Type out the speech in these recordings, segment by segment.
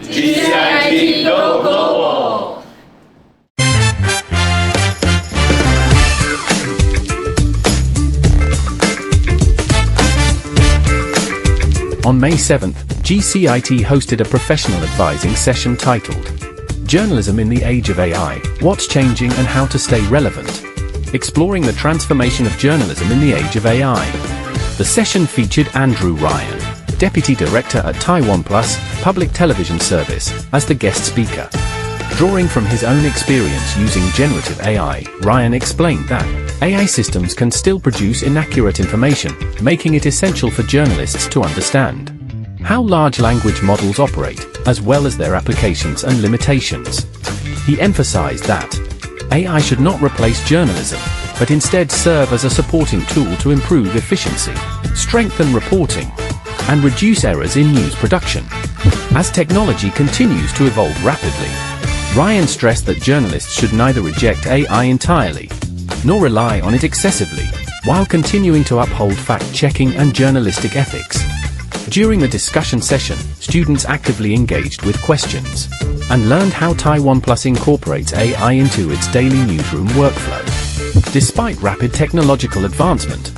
GCIT Go Global! On May 7th, GCIT hosted a professional advising session titled Journalism in the Age of AI, What's Changing and How to Stay Relevant, exploring the transformation of journalism in the age of AI. The session featured Andrew Ryan, Deputy Director at TaiwanPlus Public Television Service, as the guest speaker. Drawing from his own experience using generative AI, Ryan explained that AI systems can still produce inaccurate information, making it essential for journalists to understand how large language models operate, as well as their applications and limitations. He emphasized that AI should not replace journalism, but instead serve as a supporting tool to improve efficiency, strengthen reporting, and reduce errors in news production. As technology continues to evolve rapidly, Ryan stressed that journalists should neither reject AI entirely, nor rely on it excessively, while continuing to uphold fact-checking and journalistic ethics. During the discussion session, students actively engaged with questions and learned how TaiwanPlus incorporates AI into its daily newsroom workflow. Despite rapid technological advancement,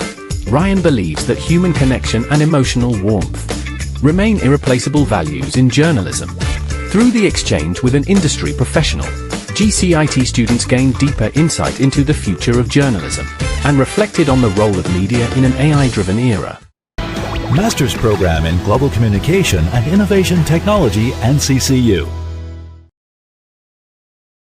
Ryan believes that human connection and emotional warmth remain irreplaceable values in journalism. Through the exchange with an industry professional, GCIT students gained deeper insight into the future of journalism and reflected on the role of media in an AI-driven era. Master's Program in Global Communication and Innovation Technology, NCCU.